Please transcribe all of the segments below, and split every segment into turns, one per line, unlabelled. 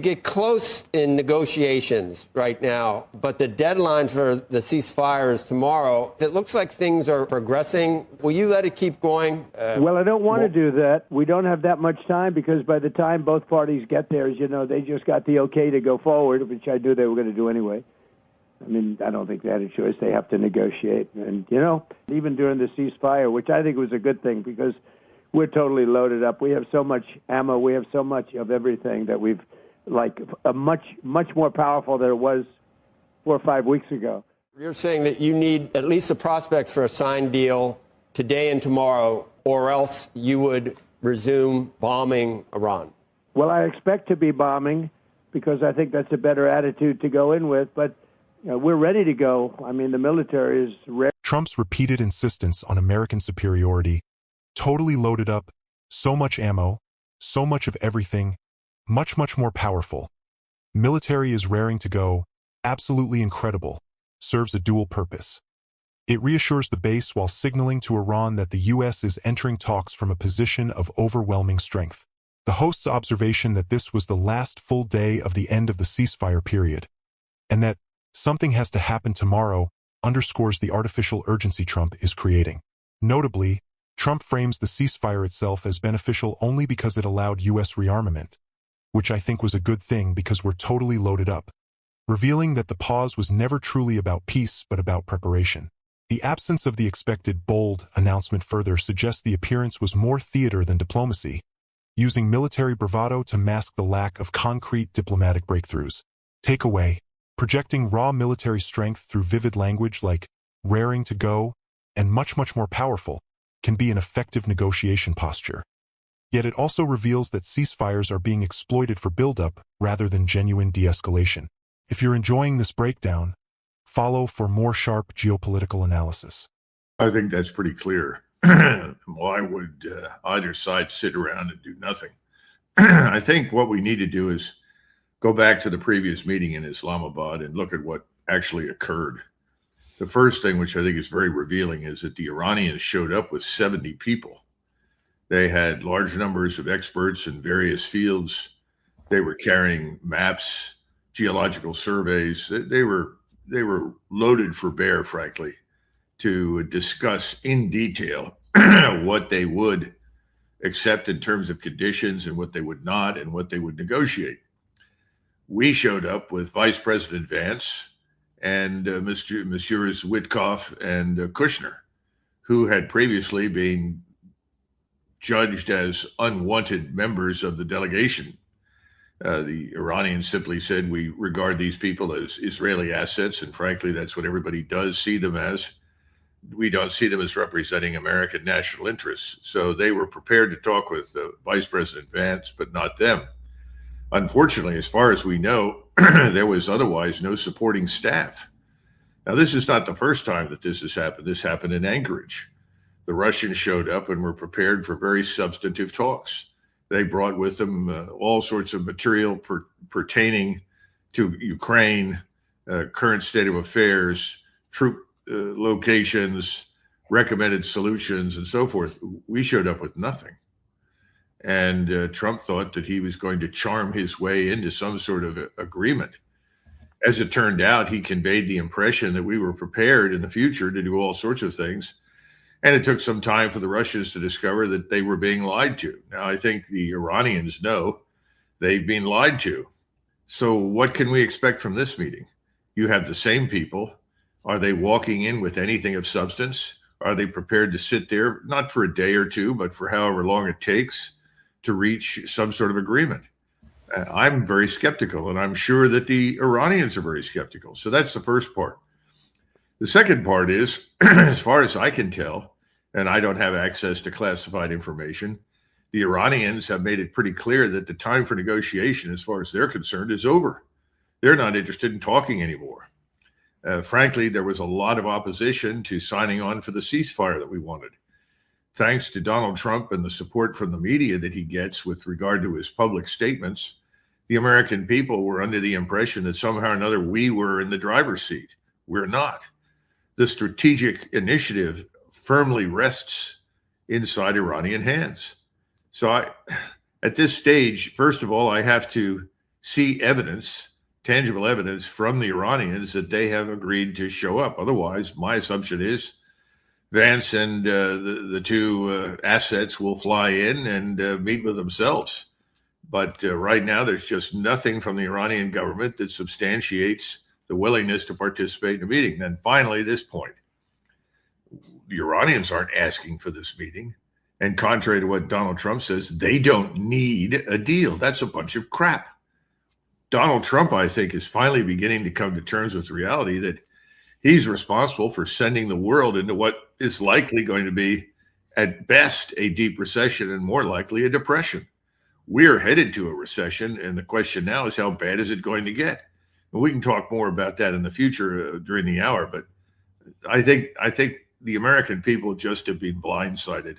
Get close in negotiations right now, but the deadline for the ceasefire is tomorrow. It looks like things are progressing. Will you let it keep going?
Well, I don't want to do that. We don't have that much time because by the time both parties get there, as you know, they just got the okay to go forward, which I knew they were going to do anyway. I mean, I don't think they had a choice. They have to negotiate. And, you know, even during the ceasefire, which I think was a good thing because we're totally loaded up. We have so much ammo. We have so much of everything that we've like a much more powerful than it was 4 or 5 weeks ago.
You're saying that you need at least the prospects for a signed deal today and tomorrow, or else you would resume bombing Iran.
Well, I expect to be bombing because I think that's a better attitude to go in with. But you know, we're ready to go. I mean, the military is ready.
Trump's repeated insistence on American superiority, totally loaded up, so much ammo, so much of everything, much more powerful. Military is raring to go, absolutely incredible, serves a dual purpose. It reassures the base while signaling to Iran that the U.S. is entering talks from a position of overwhelming strength. The host's observation that this was the last full day of the end of the ceasefire period, and that something has to happen tomorrow, underscores the artificial urgency Trump is creating. Notably, Trump frames the ceasefire itself as beneficial only because it allowed U.S. rearmament, which I think was a good thing because we're totally loaded up, revealing that the pause was never truly about peace but about preparation. The absence of the expected bold announcement further suggests the appearance was more theater than diplomacy, using military bravado to mask the lack of concrete diplomatic breakthroughs. Takeaway: projecting raw military strength through vivid language like raring to go and much more powerful can be an effective negotiation posture. Yet it also reveals that ceasefires are being exploited for buildup rather than genuine de-escalation. If you're enjoying this breakdown, follow for more sharp geopolitical analysis.
I think that's pretty clear. Why would either side sit around and do nothing? I think what we need to do is go back to the previous meeting in Islamabad and look at what actually occurred. The first thing, which I think is very revealing, is that the Iranians showed up with 70 people. They had large numbers of experts in various fields. They were carrying maps, geological surveys. They were loaded for bear, frankly, to discuss in detail what they would accept in terms of conditions and what they would not and what they would negotiate. We showed up with Vice President Vance and Messrs. Witkoff and Kushner, who had previously been judged as unwanted members of the delegation. The Iranians simply said, we regard these people as Israeli assets, and frankly, that's what everybody does see them as. We don't see them as representing American national interests. So they were prepared to talk with Vice President Vance, but not them. Unfortunately, as far as we know, there was otherwise no supporting staff. Now, this is not the first time that this has happened. This happened in Anchorage. The Russians showed up and were prepared for very substantive talks. They brought with them all sorts of material pertaining to Ukraine, current state of affairs, troop locations, recommended solutions, and so forth. We showed up with nothing. And Trump thought that he was going to charm his way into some sort of agreement. As it turned out, he conveyed the impression that we were prepared in the future to do all sorts of things. And it took some time for the Russians to discover that they were being lied to. Now, I think the Iranians know they've been lied to. So what can we expect from this meeting? You have the same people. Are they walking in with anything of substance? Are they prepared to sit there, not for a day or two, but for however long it takes to reach some sort of agreement? I'm very skeptical, and I'm sure that the Iranians are very skeptical. So that's the first part. The second part is, as far as I can tell, and I don't have access to classified information, the Iranians have made it pretty clear that the time for negotiation, as far as they're concerned, is over. They're not interested in talking anymore. Frankly, there was a lot of opposition to signing on for the ceasefire that we wanted. Thanks to Donald Trump and the support from the media that he gets with regard to his public statements, the American people were under the impression that somehow or another we were in the driver's seat. We're not. The strategic initiative firmly rests inside Iranian hands. So at this stage, first of all, I have to see evidence, tangible evidence from the Iranians that they have agreed to show up. Otherwise, my assumption is Vance and the two assets will fly in and meet with themselves. But right now, there's just nothing from the Iranian government that substantiates the willingness to participate in the meeting. Then finally, this point, the Iranians aren't asking for this meeting. And contrary to what Donald Trump says, they don't need a deal. That's a bunch of crap. Donald Trump, I think, is finally beginning to come to terms with reality that he's responsible for sending the world into what is likely going to be, at best, a deep recession and more likely a depression. We're headed to a recession, and the question now is how bad is it going to get? And we can talk more about that in the future during the hour, but I think the American people just have been blindsided,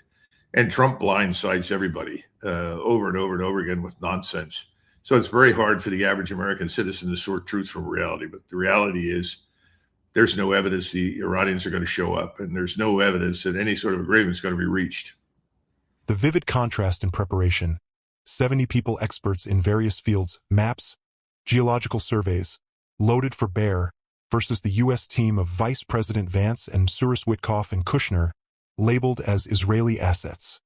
and Trump blindsides everybody over and over and over again with nonsense. So it's very hard for the average American citizen to sort truth from reality. But the reality is there's no evidence the Iranians are going to show up, and there's no evidence that any sort of agreement is going to be reached.
The vivid contrast in preparation, 70 people experts in various fields, maps, geological surveys, loaded for bear, versus the U.S. team of Vice President Vance and Cyrus Witkoff and Kushner, labeled as Israeli assets,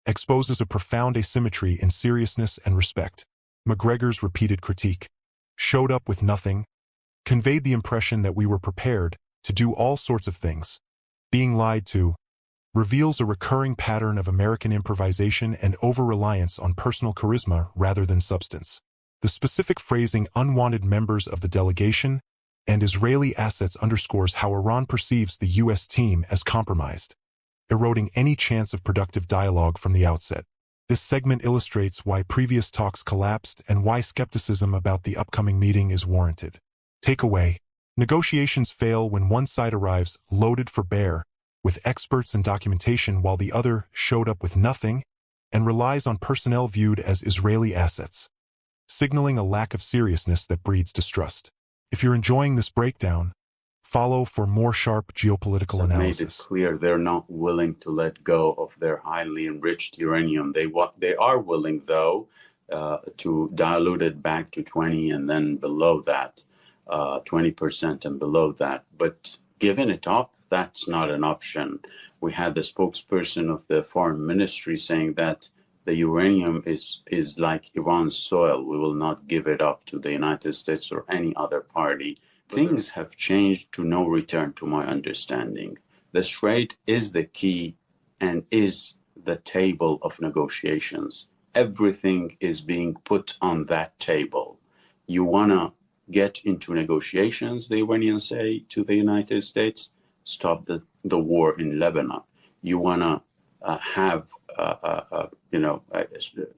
exposes a profound asymmetry in seriousness and respect. McGregor's repeated critique, showed up with nothing, conveyed the impression that we were prepared to do all sorts of things. Being lied to reveals a recurring pattern of American improvisation and over-reliance on personal charisma rather than substance. The specific phrasing "unwanted members of the delegation" and Israeli assets underscores how Iran perceives the U.S. team as compromised, eroding any chance of productive dialogue from the outset. This segment illustrates why previous talks collapsed and why skepticism about the upcoming meeting is warranted. Takeaway: negotiations fail when one side arrives loaded for bear, with experts and documentation, while the other showed up with nothing and relies on personnel viewed as Israeli assets, signaling a lack of seriousness that breeds distrust. If you're enjoying this breakdown, follow for more sharp geopolitical analysis.
Made it clear they're not willing to let go of their highly enriched uranium. They are willing, though, to dilute it back to 20 and then below that, 20% and below that. But giving it up, that's not an option. We had the spokesperson of the foreign ministry saying that the uranium is like Iran's soil. We will not give it up to the United States or any other party. Things have changed to no return, to my understanding. The Strait is the key and is the table of negotiations. Everything is being put on that table. You want to get into negotiations, the Iranians say to the United States, stop the war in Lebanon. You want to have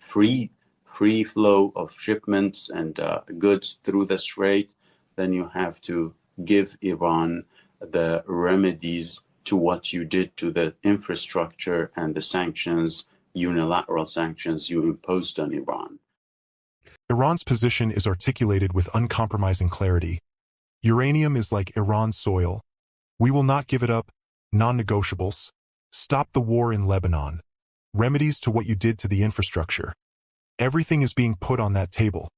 free flow of shipments and goods through the Strait, then you have to give Iran the remedies to what you did to the infrastructure and the sanctions, unilateral sanctions you imposed on Iran.
Iran's position is articulated with uncompromising clarity. Uranium is like Iran's soil. We will not give it up. Non-negotiables. Stop the war in Lebanon. Remedies to what you did to the infrastructure. Everything is being put on that table.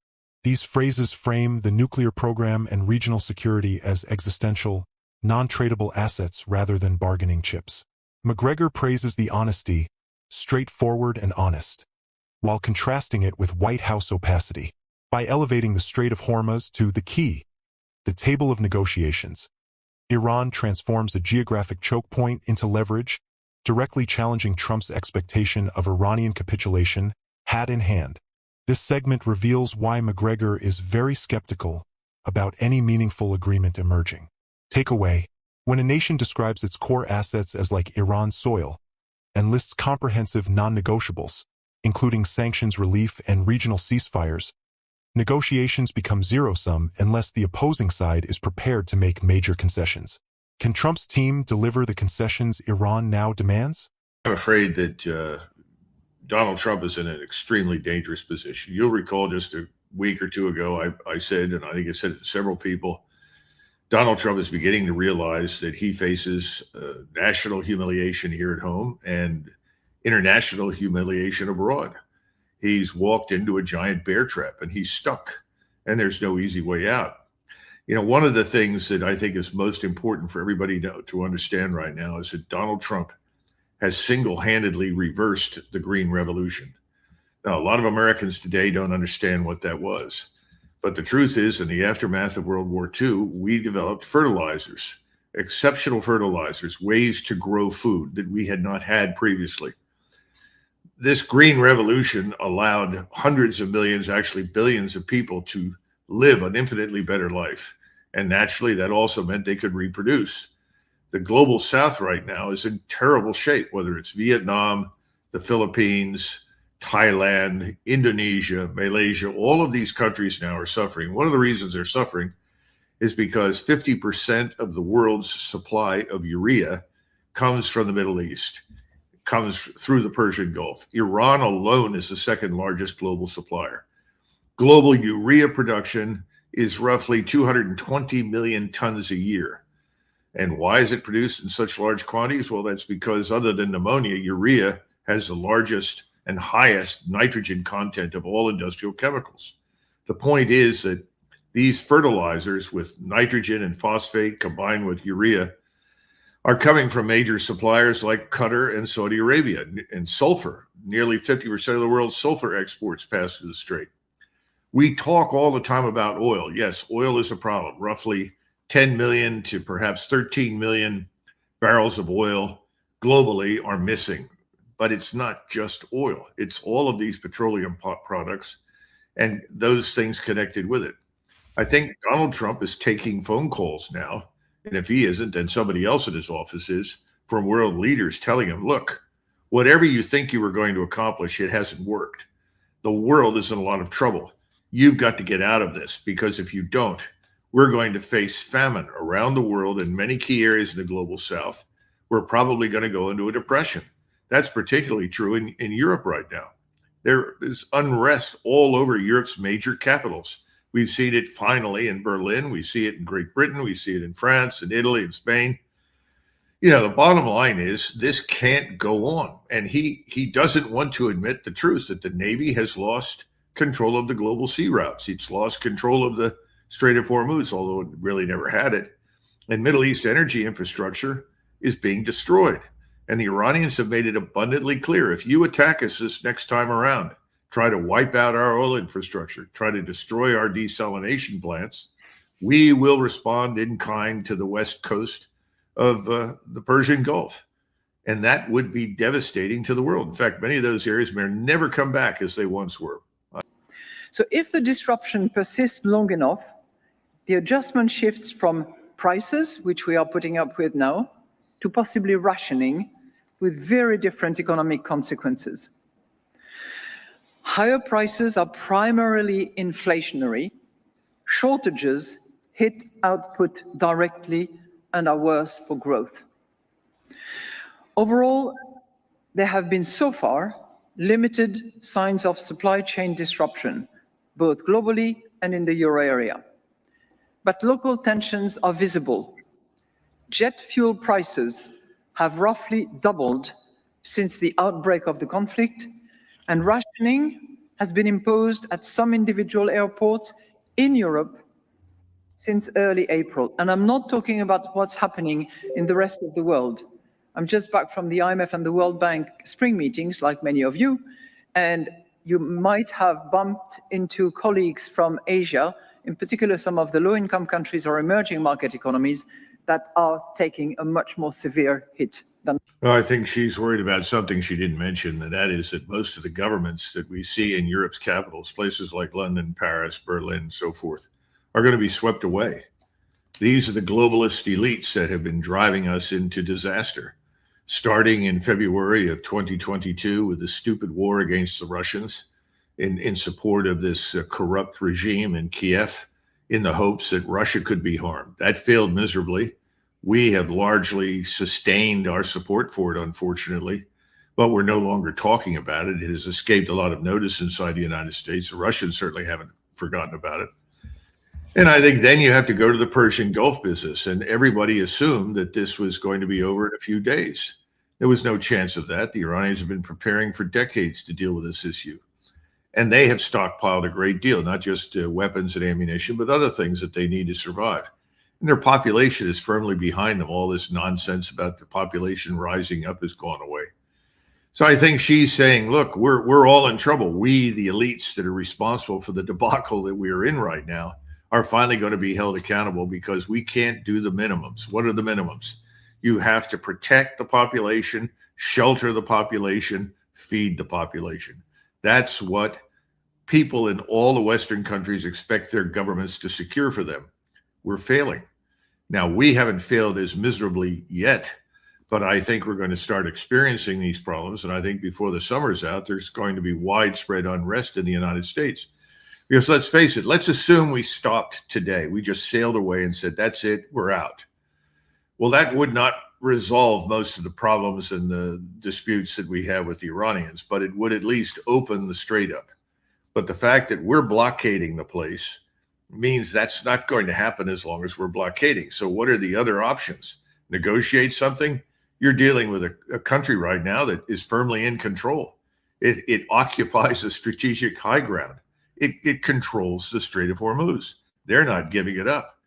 These phrases frame the nuclear program and regional security as existential, non-tradable assets rather than bargaining chips. McGregor praises the honesty, straightforward and honest, while contrasting it with White House opacity. By elevating the Strait of Hormuz to the key, the table of negotiations, Iran transforms a geographic choke point into leverage, directly challenging Trump's expectation of Iranian capitulation, hat in hand. This segment reveals why McGregor is very skeptical about any meaningful agreement emerging. Takeaway: when a nation describes its core assets as like Iran's soil and lists comprehensive non-negotiables, including sanctions relief and regional ceasefires, negotiations become zero-sum unless the opposing side is prepared to make major concessions. Can Trump's team deliver the concessions Iran now demands?
I'm afraid that Donald Trump is in an extremely dangerous position. You'll recall just a week or two ago, I said, and I think I said it to several people, Donald Trump is beginning to realize that he faces national humiliation here at home and international humiliation abroad. He's walked into a giant bear trap and he's stuck. and there's no easy way out. You know, one of the things that I think is most important for everybody to understand right now is that Donald Trump has single-handedly reversed the Green Revolution. Now, a lot of Americans today don't understand what that was. But the truth is, in the aftermath of World War II, we developed fertilizers, exceptional fertilizers, ways to grow food that we had not had previously. This green revolution allowed hundreds of millions, actually billions of people to live an infinitely better life. And naturally, that also meant they could reproduce. The global south right now is in terrible shape, whether it's Vietnam, the Philippines, Thailand, Indonesia, Malaysia. All of these countries now are suffering. One of the reasons they're suffering is because 50% of the world's supply of urea comes from the Middle East, comes through the Persian Gulf. Iran alone is the second largest global supplier. Global urea production is roughly 220 million tons a year. And why is it produced in such large quantities? Well, that's because other than pneumonia, urea has the largest and highest nitrogen content of all industrial chemicals. The point is that these fertilizers with nitrogen and phosphate combined with urea are coming from major suppliers like Qatar and Saudi Arabia. And sulfur, nearly 50% of the world's sulfur exports pass through the strait. We talk all the time about oil. Yes, oil is a problem. Roughly 10 million to perhaps 13 million barrels of oil globally are missing. But it's not just oil. It's all of these petroleum products and those things connected with it. I think Donald Trump is taking phone calls now, and if he isn't, then somebody else in his office is, from world leaders telling him, look, whatever you think you were going to accomplish, it hasn't worked. The world is in a lot of trouble. You've got to get out of this, because if you don't, we're going to face famine around the world in many key areas in the global south. We're probably going to go into a depression. That's particularly true in Europe right now. There is unrest all over Europe's major capitals. We've seen it finally in Berlin. We see it in Great Britain. We see it in France and Italy and Spain. You know, the bottom line is this can't go on. And he doesn't want to admit the truth that the Navy has lost control of the global sea routes. It's lost control of the Strait of Hormuz, although it really never had it. And Middle East energy infrastructure is being destroyed. And the Iranians have made it abundantly clear, if you attack us this next time around, try to wipe out our oil infrastructure, try to destroy our desalination plants, we will respond in kind to the west coast of the Persian Gulf. And that would be devastating to the world. In fact, many of those areas may never come back as they once were.
So if the disruption persists long enough, the adjustment shifts from prices, which we are putting up with now, to possibly rationing, with very different economic consequences. Higher prices are primarily inflationary. Shortages hit output directly and are worse for growth. Overall, there have been so far limited signs of supply chain disruption, both globally and in the euro area. But local tensions are visible. Jet fuel prices have roughly doubled since the outbreak of the conflict, and rationing has been imposed at some individual airports in Europe since early April. And I'm not talking about what's happening in the rest of the world. I'm just back from the IMF and the World Bank spring meetings, like many of you, and you might have bumped into colleagues from Asia, in particular some of the low-income countries or emerging market economies, that are taking a much more severe hit than.
Well, I think she's worried about something she didn't mention, and that is that most of the governments that we see in Europe's capitals, places like London, Paris, Berlin, and so forth, are going to be swept away. These are the globalist elites that have been driving us into disaster, starting in February of 2022 with the stupid war against the Russians in support of this corrupt regime in Kiev, in the hopes that Russia could be harmed. That failed miserably. We have largely sustained our support for it, unfortunately, but we're no longer talking about it. It has escaped a lot of notice inside the United States. The Russians certainly haven't forgotten about it. And I think then you have to go to the Persian Gulf business, and everybody assumed that this was going to be over in a few days. There was no chance of that. The Iranians have been preparing for decades to deal with this issue. And they have stockpiled a great deal, not just weapons and ammunition, but other things that they need to survive. And their population is firmly behind them. All this nonsense about the population rising up has gone away. So I think she's saying, look, we're all in trouble. We, the elites that are responsible for the debacle that we are in right now, are finally going to be held accountable because we can't do the minimums. What are the minimums? You have to protect the population, shelter the population, feed the population. That's what people in all the Western countries expect their governments to secure for them. We're failing. Now, we haven't failed as miserably yet, but I think we're going to start experiencing these problems. And I think before the summer's out, there's going to be widespread unrest in the United States. Because let's face it, let's assume we stopped today. We just sailed away and said, that's it, we're out. Well, that would not resolve most of the problems and the disputes that we have with the Iranians, but it would at least open the strait up. But the fact that we're blockading the place means that's not going to happen as long as we're blockading. So what are the other options? Negotiate something? You're dealing with a country right now that is firmly in control. It occupies a strategic high ground. It controls the Strait of Hormuz. They're not giving it up.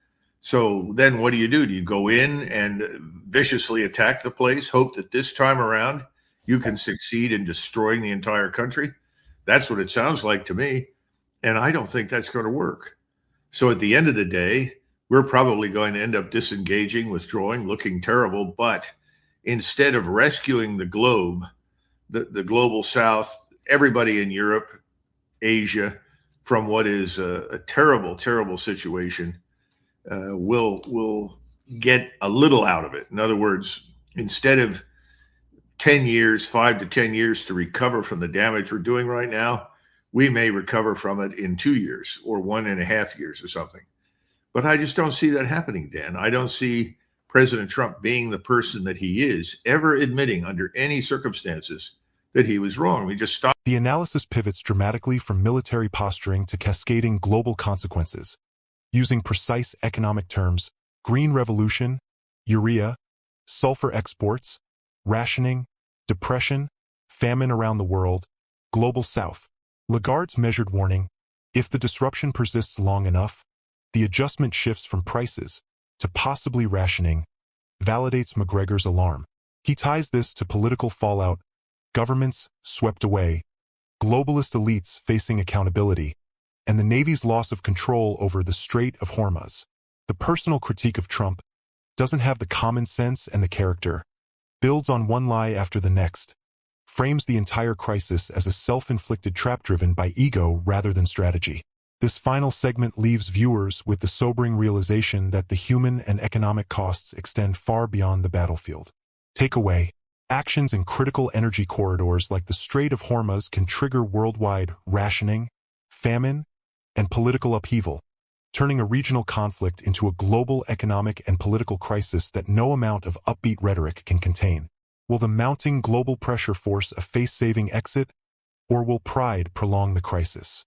So then what do? Do you go in and viciously attack the place, hope that this time around you can succeed in destroying the entire country? That's what it sounds like to me. And I don't think that's going to work. So at the end of the day, we're probably going to end up disengaging, withdrawing, looking terrible. But instead of rescuing the globe, the global south, everybody in Europe, Asia, from what is a terrible, terrible situation, will get a little out of it. In other words, instead of 10 years, 5 to 10 years to recover from the damage we're doing right now, we may recover from it in 2 years or 1.5 years or something. But I just don't see that happening, Dan. I don't see President Trump being the person that he is, ever admitting under any circumstances that he was wrong. We just stopped.
The analysis pivots dramatically from military posturing to cascading global consequences. Using precise economic terms, green revolution, urea, sulfur exports, rationing, depression, famine around the world, global south. Lagarde's measured warning, if the disruption persists long enough, the adjustment shifts from prices to possibly rationing, validates McGregor's alarm. He ties this to political fallout, governments swept away, globalist elites facing accountability, and the Navy's loss of control over the Strait of Hormuz. The personal critique of Trump doesn't have the common sense and the character, builds on one lie after the next, frames the entire crisis as a self-inflicted trap driven by ego rather than strategy. This final segment leaves viewers with the sobering realization that the human and economic costs extend far beyond the battlefield. Takeaway: actions in critical energy corridors like the Strait of Hormuz can trigger worldwide rationing, famine, and political upheaval, turning a regional conflict into a global economic and political crisis that no amount of upbeat rhetoric can contain. Will the mounting global pressure force a face-saving exit, or will pride prolong the crisis?